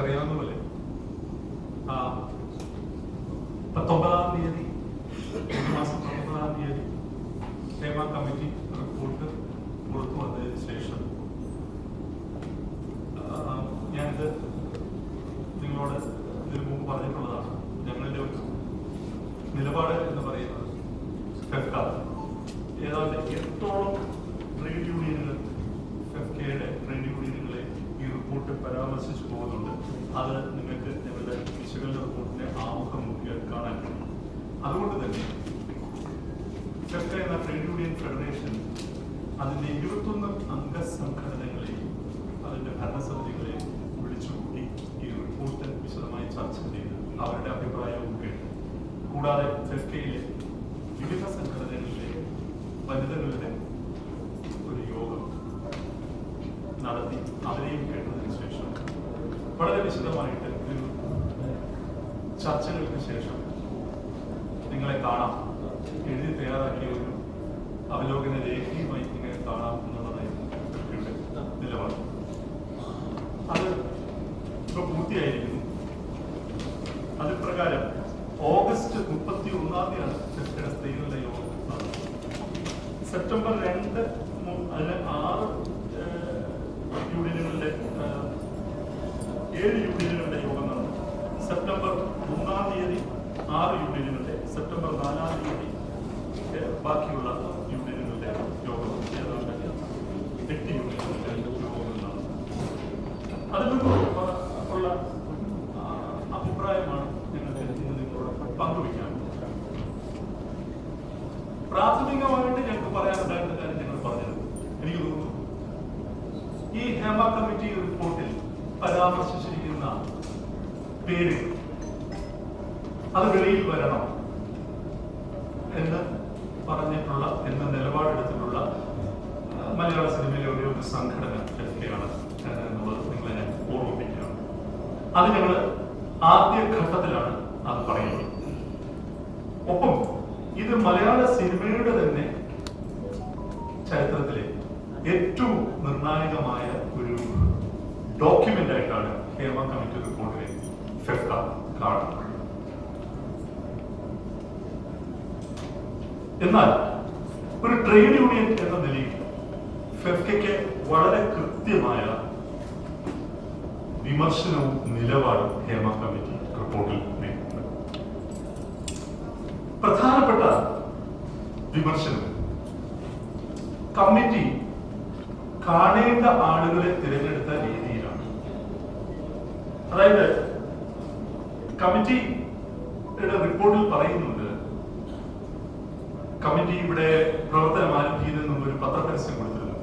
നിങ്ങൾക്കറിയാവുന്ന പോലെ 19-ാം തീയതി മാസം 19-ാം തീയതി ഹേമ കമ്മിറ്റി റിപ്പോർട്ട് പുറത്തു വന്നതിന് ശേഷം ഞാനിത് നിങ്ങളോട് ഇതിനു മുമ്പ് പറഞ്ഞിട്ടുള്ളതാണ്. ഞങ്ങളുടെ ഒരു നിലപാട് എന്ന് പറയുന്നത് ഏതാണ്ട് 8ഓളം ട്രേഡ് യൂണിയനുകൾ ഫെഫ്കയുടെ ട്രേഡ് യൂണിയനുകളെ ഈ റിപ്പോർട്ട് പരാമർശിച്ചു പോകുന്നുണ്ട്. അത് നിങ്ങൾക്ക് ഞങ്ങളുടെ വിശകലന റിപ്പോർട്ടിന്റെ ആമുഖം നോക്കിയാൽ കാണാൻ കഴിയും. അതുകൊണ്ട് തന്നെ ഫെഫ്ക എന്ന ട്രേഡ് യൂണിയൻ ഫെഡറേഷൻ അതിന്റെ 21 അംഗ സംഘടനകളെയും അതിന്റെ ഭരണസമിതികളെയും വിളിച്ചുകൂട്ടി ഈ റിപ്പോർട്ട് വിശദമായി ചർച്ച ചെയ്ത് അവരുടെ അഭിപ്രായവും കേട്ടു. കൂടാതെ ഫെഫ്കയിലെ വിവിധ സംഘടനകളിലെ വനിതകളുടെ ഒരു യോഗം നടത്തി അവരെയും കേട്ടതിന് ശേഷം വളരെ വിശദമായിട്ട് ഒരു ചർച്ചകൾക്ക് ശേഷം നിങ്ങളെ കാണാം, എഴുതി തയ്യാറാക്കിയ ഒരു അവലോകന രേഖയുമായി നിങ്ങളെ കാണാം എന്നുള്ളതായിരുന്നു ഫെഫ്കയുടെ നിലപാട്. അത് ഇപ്പൊ പൂർത്തിയായിരിക്കുന്നു. അത് പ്രകാരം ഓഗസ്റ്റ് 31-ാം തീയതിയാണ് ഫെഫ്കയുടെ സ്ത്രീകളുടെ യോഗം നടന്നത്. സെപ്റ്റംബർ 2 അതിന് 6 യൂണിയനുകളുടെ 7 യൂണിയനുകളുടെ യോഗം നടന്നു. സെപ്റ്റംബർ 3-ാം തീയതി 6 യൂണിയനുകളുടെ, സെപ്റ്റംബർ 4-ാം തീയതി ബാക്കിയുള്ള യൂണിയനുകളുടെ യോഗം, ഏതാണ്ട് 8 യൂണിയനുകളുടെ യോഗങ്ങൾ നടന്നു. അതിലുള്ള അഭിപ്രായമാണ് ഞങ്ങൾക്ക് ഇന്ന് നിങ്ങളോട് പങ്കുവയ്ക്കാൻ. പ്രാഥമികമായിട്ട് ഞങ്ങൾക്ക് പറയാനുണ്ടായിരുന്ന കാര്യം ഞങ്ങൾ പറഞ്ഞത്, എനിക്ക് തോന്നുന്നു ഈ ഹേമ കമ്മിറ്റി റിപ്പോർട്ടിൽ പരാമർശിച്ചിരിക്കുന്ന പേര് അത് വെളിയിൽ വരണം എന്ന് പറഞ്ഞിട്ടുള്ള, എന്ന് നിലപാടെടുത്തിട്ടുള്ള മലയാള സിനിമയിലെ ഒരു സംഘടന ഫെഫ്കയാണ് എന്നുള്ളത് നിങ്ങളെ ഞാൻ ഓർമ്മിപ്പിക്കുകയാണ്. അത് ഞങ്ങൾ ആദ്യഘട്ടത്തിലാണ് അത് പറയുന്നത്. ഒപ്പം ഇത് മലയാള സിനിമയുടെ തന്നെ ചരിത്രത്തിലെ ഏറ്റവും നിർണായകമായ ഒരു ഡോക്യുമെന്റ് ആയിട്ടാണ് ഹേമ കമ്മിറ്റി റിപ്പോർട്ടിനെ ഫെഫ്ക കാണുന്നത്. എന്നാൽ ഒരു ട്രേഡ് യൂണിയൻ എന്ന നിലയിൽ ഫെഫ്കയ്ക്ക് വളരെ കൃത്യമായ വിമർശനവും നിലപാടും ഹേമ കമ്മിറ്റി റിപ്പോർട്ടിൽ നേരിട്ടുണ്ട്. പ്രധാനപ്പെട്ട വിമർശനം കമ്മിറ്റി കാണേണ്ട ആളുകളെ തിരഞ്ഞെടുത്ത രീതിയിലാണ്. അതായത് കമ്മിറ്റിയുടെ റിപ്പോർട്ടിൽ പറയുന്നുണ്ട്, കമ്മിറ്റി ഇവിടെ പ്രവർത്തനം ആരംഭിക്കുന്നതിന് മുമ്പ് ഒരു പത്രപരസ്യം കൊടുത്തിരുന്നു.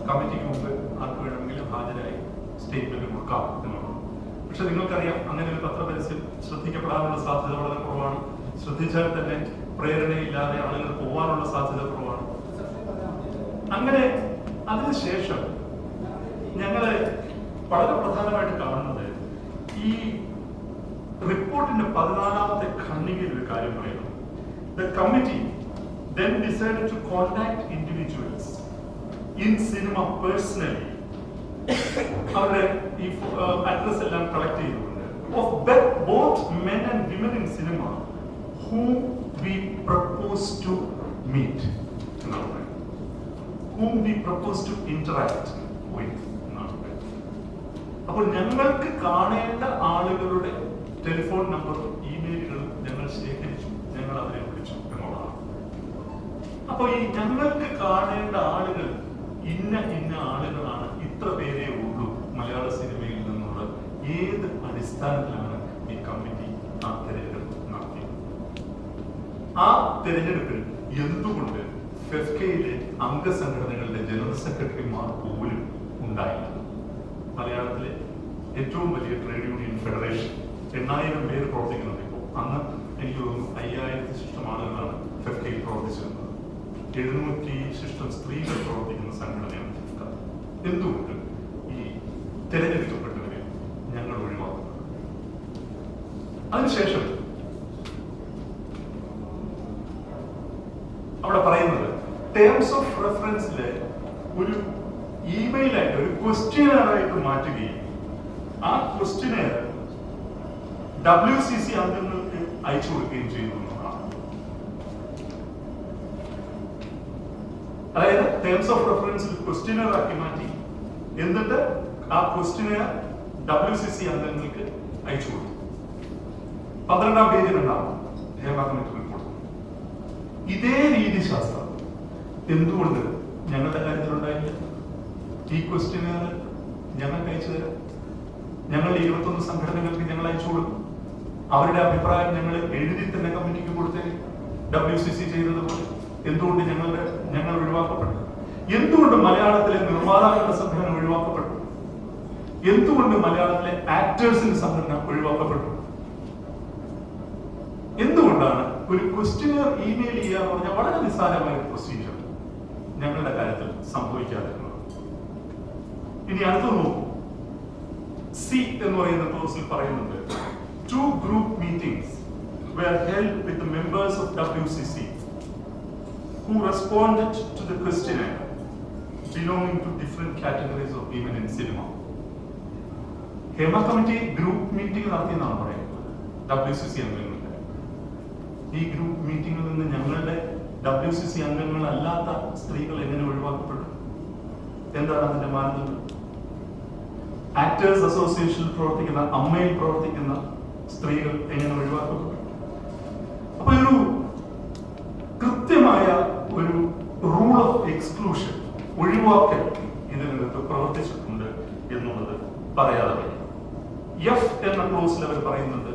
കമ്മിറ്റിക്ക് മുമ്പ് ആർക്ക് വേണമെങ്കിലും ഹാജരായി സ്റ്റേറ്റ്മെന്റ് കൊടുക്കാം എന്നുള്ളത്. പക്ഷെ നിങ്ങൾക്കറിയാം, അങ്ങനെ ഒരു പത്രപരസ്യം ശ്രദ്ധിക്കപ്പെടാനുള്ള സാധ്യത വളരെ കുറവാണ്. ശ്രദ്ധിച്ചാൽ തന്നെ പ്രേരണയില്ലാതെ ആളുകൾ പോകാനുള്ള സാധ്യത കുറവാണ്. അങ്ങനെ അതിനുശേഷം ഞങ്ങള് വളരെ പ്രധാനമായിട്ട് കാണുന്നത് ഈ റിപ്പോർട്ടിന്റെ 14-ാമത്തെ ഖണ്ഡികയിൽ ഒരു കാര്യം പറയുന്നു. The committee then decided to contact individuals in cinema personally. അവരുടെ ഈ അഡ്രസ് എല്ലാം കളക്ട് ചെയ്തുകൊണ്ട് of both men and women in cinema whom we propose to meet, whom we propose to interact with. അപ്പോൾ ഞങ്ങൾക്ക് കാണേണ്ട ആളുകളുടെ ടെലിഫോൺ നമ്പറും ഇമെയിലുകളും ഞങ്ങൾ ശേഖരിച്ചു, ഞങ്ങൾ അവരെ വിളിച്ചു എന്നുള്ളതാണ്. അപ്പൊ ഈ ഞങ്ങൾക്ക് കാണേണ്ട ആളുകൾ ഇന്ന ആളുകളാണ്, ഇത്ര പേരേ ഉള്ളൂ മലയാള സിനിമയിൽ നിന്നുള്ള ഏത് അടിസ്ഥാനത്തിലാണ് ഈ കമ്മിറ്റി ആ തെരഞ്ഞെടുപ്പ് നടത്തിയത്? ആ തെരഞ്ഞെടുപ്പിൽ എന്തുകൊണ്ട് ഫെഫ്കയിലെ അംഗസംഘടനകളുടെ ജനറൽ സെക്രട്ടറിമാർ പോലും ഉണ്ടായില്ല? മലയാളത്തിലെ ഏറ്റവും വലിയ ട്രേഡ് യൂണിയൻ ഫെഡറേഷൻ 8000 പേര് പ്രവർത്തിക്കുന്നുണ്ട്. ഇപ്പോൾ അന്ന് എനിക്ക് തോന്നുന്നു 5000 ശിഷ്ടം ആളുകളാണ് ഫെഫ്കയിൽ പ്രവർത്തിച്ചിരുന്നത്. 700 ശിഷ്ടം സ്ത്രീകൾ പ്രവർത്തിക്കുന്ന സംഘടനയാണ് ഫെഫ്ക. എന്തുകൊണ്ട് ഈ തിരഞ്ഞെടുക്കപ്പെട്ടവരെ ഞങ്ങൾ ഒഴിവാക്കുന്നു? അതിനുശേഷം അവിടെ പറയുന്നത് ടേംസ് ഓഫ് റെഫറൻസിലെ ഒരു ഇമെയിലായിട്ട്, ഒരു ക്വസ്റ്റ്യനായിട്ട് മാറ്റുകയും ആ ക്വസ്റ്റ്യനെയർ WCC അംഗങ്ങൾക്ക് അയച്ചു കൊടുക്കുകയും ചെയ്യുന്നു എന്നതാണ്. അതായത് ടേംസ് ഓഫ് റെഫറൻസിൽ ക്വസ്റ്റ്യനെയർ ആക്കി മാറ്റി, എന്നിട്ട് ആ ക്വസ്റ്റ്യനെയർ WCC അംഗങ്ങൾക്ക് അയച്ചു കൊടുത്തു. 12ാം പേജിലുണ്ടാവും ഹേമ കമ്മിറ്റി റിപ്പോർട്ട്. ഇതേ രീതിശാസ്ത്രം എന്തുകൊണ്ട് ഞങ്ങളുടെ കാര്യത്തിലുണ്ടായില്ല? ഈ ക്വസ്റ്റ്യനെയർ ഞങ്ങൾക്ക് അയച്ചു തരാം. ഞങ്ങളുടെ 21 സംഘടനകൾക്ക് ഞങ്ങൾ അയച്ചു കൊടുക്കും. അവരുടെ അഭിപ്രായം ഞങ്ങൾ എഴുതി തന്നെ കമ്മിറ്റിക്ക് കൊടുത്തേ. WCC ചെയ്തതുപോലെ എന്തുകൊണ്ട് ഞങ്ങൾ ഒഴിവാക്കപ്പെട്ടു? എന്തുകൊണ്ട് മലയാളത്തിലെ നിർമ്മാതാക്കളുടെ സംഘടന ഒഴിവാക്കപ്പെട്ടു? എന്തുകൊണ്ട് മലയാളത്തിലെ ആക്ടേഴ്സിന്റെ സംഘടന ഒഴിവാക്കപ്പെട്ടു? എന്തുകൊണ്ടാണ് ഒരു ക്വസ്റ്റ്യനെയർ ഇമെയിൽ ചെയ്യുക എന്ന് പറഞ്ഞാൽ വളരെ നിസ്സാരമായ ഒരു പ്രൊസീജിയർ ഞങ്ങളുടെ കാര്യത്തിൽ സംഭവിക്കാതിരുന്നത്? ഇനി അടുത്ത് നോക്കൂ. സി എന്ന് പറയുന്ന ക്ലോസിൽ പറയുന്നുണ്ട്, 2 group meetings were held with the members of WCC who responded to the questionnaire belonging to different categories of women in cinema. Hema committee group meeting നടത്തിയെന്നാണ് പറയുന്നത് WCC അംഗങ്ങളുടെ. ഈ ഗ്രൂപ്പ് മീറ്റിംഗിൽ നിന്ന് ഞങ്ങളുടെ WCC അംഗങ്ങളല്ലാത്ത സ്ത്രീകൾ എങ്ങനെ ഒഴിവാക്കപ്പെട്ടു? എന്താണ് അതിന്റെ മാനദണ്ഡം? ആക്ടേഴ്സ് അസോസിയേഷനിൽ പ്രവർത്തിക്കുന്ന, അമ്മയിൽ പ്രവർത്തിക്കുന്ന സ്ത്രീകൾ എങ്ങനെ ഒഴിവാക്കപ്പെട്ടു? അപ്പൊ ഒരു കൃത്യമായ ഒരു റൂൾ ഓഫ് എക്സ്ക്ലൂഷൻ, ഒഴിവാക്കൽ ഇതിനകത്ത് പ്രവർത്തിച്ചിട്ടുണ്ട് എന്നുള്ളത് പറയാതെ വയ്യ. എഫ് എന്ന ക്ലോസിൽ അവർ പറയുന്നത്,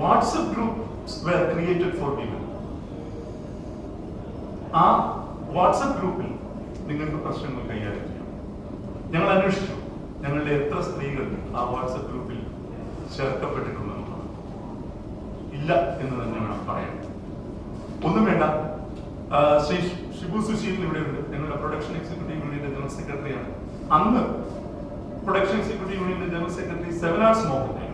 WhatsApp groups were created for women. ആ വാട്സ്ആപ്പ് ഗ്രൂപ്പിൽ നിങ്ങൾക്ക് പ്രശ്നങ്ങൾ കൈകാര്യം ചെയ്യാം. ഞങ്ങൾ അന്വേഷിച്ചു, ഞങ്ങളുടെ എത്ര സ്ത്രീകൾ ആ വാട്സ്ആപ്പ് ഗ്രൂപ്പിൽ ചേർക്കപ്പെട്ടിട്ടുണ്ടെന്നുള്ളത് ഇല്ല എന്ന് തന്നെ വേണം പറയാൻ. ഒന്നും വേണ്ട, ശ്രീ ഷിബു സുശീലൻ ഇവിടെയുണ്ട്, ഞങ്ങളുടെ പ്രൊഡക്ഷൻ എക്സിക്യൂട്ടീവ് യൂണിയന്റെ ജനറൽ സെക്രട്ടറിയാണ്. അന്ന് പ്രൊഡക്ഷൻ എക്സിക്യൂട്ടീവ് യൂണിയന്റെ ജനറൽ സെക്രട്ടറി സെവനാർസ് മോഹൻ.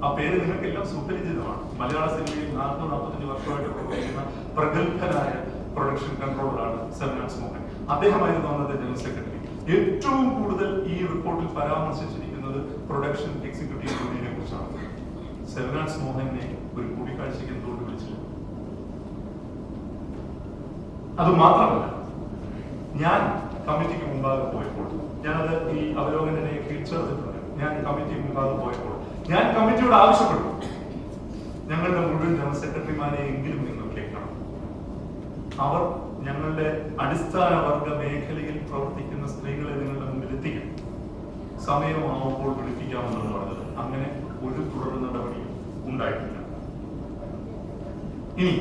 ആ പേര് നിങ്ങൾക്കെല്ലാം സുപരിചിതമാണ്. മലയാള സിനിമയിൽ 40-45 വർഷമായിട്ട് പ്രവർത്തിക്കുന്ന പ്രഗത്ഭനായ പ്രൊഡക്ഷൻ കൺട്രോളറാണ് സെവനാർസ് മോഹൻ. അദ്ദേഹമായിരുന്നു അന്നത്തെ ജനറൽ സെക്രട്ടറി. ഏറ്റവും കൂടുതൽ ഈ റിപ്പോർട്ടിൽ പരാമർശിച്ചിരിക്കുന്നത് പ്രൊഡക്ഷൻ എക്സിക്യൂട്ടീവ് യൂണിയനെ കുറിച്ചാണ്. സെവനാർസ് മോഹനെ ഒരു കൂടിക്കാഴ്ചയ്ക്ക് എന്തുകൊണ്ട് വിളിച്ചില്ല? അത് മാത്രമല്ല, ഞാൻ കമ്മിറ്റിക്ക് മുമ്പാകെ പോയപ്പോൾ, ഞാനത് ഈ അവലോകന രേഖയിൽ ചേർത്തിട്ടുണ്ട്, ഞാൻ കമ്മിറ്റി മുമ്പാകെ പോയപ്പോൾ ഞാൻ കമ്മിറ്റിയോട് ആവശ്യപ്പെട്ടു, ഞങ്ങളുടെ മുഴുവൻ ജനറൽ സെക്രട്ടറിമാരെ എങ്കിലും നിങ്ങൾ കേൾക്കണം. അവർ ഞങ്ങളുടെ അടിസ്ഥാന വർഗ മേഖലയിൽ പ്രവർത്തിക്കുന്ന സ്ത്രീകളെ നിങ്ങളുടെ മുമ്പിൽ എത്തിക്കും. സമയമാവുമ്പോൾ വിളിപ്പിക്കാമെന്നാണ് പറഞ്ഞത്. അങ്ങനെ ഒരു തുടർ നടപടിയും ഉണ്ടായിട്ടില്ല. ഇനി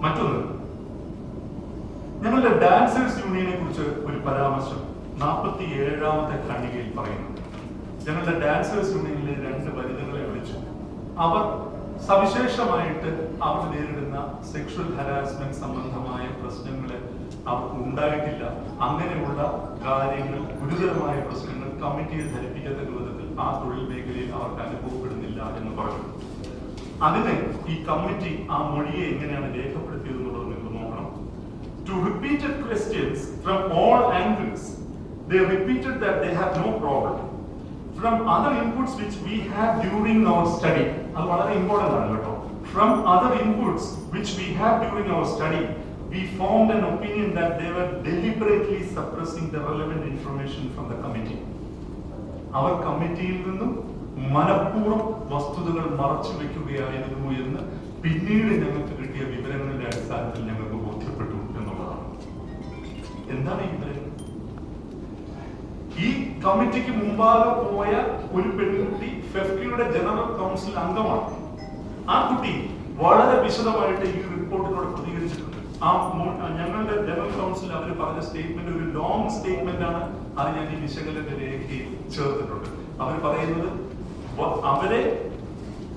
മറ്റൊന്ന്, ഞങ്ങളുടെ ഡാൻസേഴ്സ് യൂണിയനെ കുറിച്ച് ഒരു പരാമർശം 47ാമത്തെ ഖണ്ഡികയിൽ പറയുന്നുണ്ട്. ഞങ്ങളുടെ ഡാൻസേഴ്സ് യൂണിയനിലെ 2 വനിതകളെ വിളിച്ചു. അവർ സവിശേഷമായിട്ട് അവർ നേരിടുന്ന സെക്ഷൽ ഹരാസ്മെന്റ് സംബന്ധമായ പ്രശ്നങ്ങൾ അവർക്ക് ഉണ്ടായിട്ടില്ല. അങ്ങനെയുള്ള കാര്യങ്ങൾ, ഗുരുതരമായ പ്രശ്നങ്ങൾ കമ്മിറ്റിയെ ധരിപ്പിക്കത്തക്ക വിധത്തിൽ ആ തൊഴിൽ മേഖലയിൽ അവർക്ക് അനുഭവപ്പെടുന്നില്ല എന്ന് പറഞ്ഞു. അതിന് ഈ കമ്മിറ്റി ആ മൊഴിയെ എങ്ങനെയാണ് രേഖപ്പെടുത്തിയത് എന്നുള്ളത് നിങ്ങൾ നോക്കണം. To repeated questions from all angles, they repeated that they have no problem. From other inputs which we have during our study, അത് വളരെ ഇമ്പോർട്ടന്റ് ആണ് കേട്ടോ. From other inputs which we have during our study, we formed an opinion that they were deliberately suppressing the relevant information from the committee. അവർ കമ്മിറ്റിയിൽ നിന്നും മനഃപൂർവ്വം വസ്തുതകൾ മറച്ചു വെക്കുകയായിരുന്നു എന്ന് പിന്നീട് ഞങ്ങൾക്ക് കിട്ടിയ വിവരങ്ങളുടെ അടിസ്ഥാനത്തിൽ ഞങ്ങൾക്ക് ബോധ്യപ്പെട്ടു എന്നുള്ളതാണ്. എന്താണ് ഈ വിവരം? ഈ കമ്മിറ്റിക്ക് മുമ്പാകെ പോയ ഒരു പെൺകുട്ടി ഫെഫ്കിയുടെ ജനറൽ കൗൺസിൽ അംഗമാണ്. ആ കുട്ടി വളരെ വിശദമായിട്ട് ഈ റിപ്പോർട്ടിനോട് പ്രതികരിച്ചിട്ടുണ്ട്. ഞങ്ങളുടെ ജനറൽ കൗൺസിൽ അവർ പറഞ്ഞ സ്റ്റേറ്റ്മെന്റ് ഒരു ലോങ് സ്റ്റേറ്റ്മെന്റ് ആണ്. അത് ഞാൻ ഈ വിശകലന രേഖയിൽ ചേർത്തിട്ടുണ്ട്. അവർ പറയുന്നത് അവരെ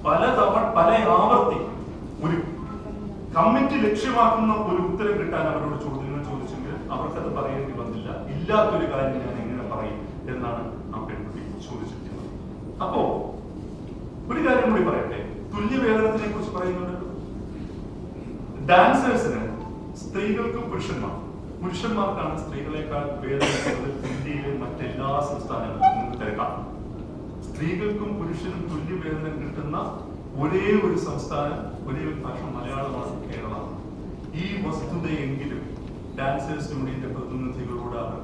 പല ആവർത്തി ഒരു കമ്മിറ്റി ലക്ഷ്യമാക്കുന്ന ഒരു ഉത്തരം കിട്ടാൻ അവരോട് ചോദ്യങ്ങൾ ചോദിച്ചെങ്കിൽ അവർക്കത് പറയേണ്ടി വന്നില്ല. ഇല്ലാത്തൊരു കാര്യം ഞാൻ എങ്ങനെ പറയും എന്നാണ് ആ പെൺകുട്ടി ചോദിച്ചിരിക്കുന്നത്. അപ്പോ ഒരു കാര്യം കൂടി പറയട്ടെ, തുല്യവേതനത്തിനെ കുറിച്ച് പറയുന്നുണ്ട്. ഡാൻസേഴ്സിന് സ്ത്രീകൾക്കും പുരുഷന്മാർക്കാണ് സ്ത്രീകളെക്കാൾ വേതനം ഇന്ത്യയിലെ മറ്റെല്ലാ സംസ്ഥാനങ്ങളിലും തിരക്കാണ്. സ്ത്രീകൾക്കും പുരുഷനും തുല്യവേതനം കിട്ടുന്ന ഒരേ ഒരു സംസ്ഥാനം, ഒരേ ഒരു ഭാഷ മലയാളമാണ്, കേരളമാണ്. ഈ വസ്തുതയെങ്കിലും ഡാൻസേഴ്സ് യൂണിയന്റെ പ്രതിനിധികളോട് അവർ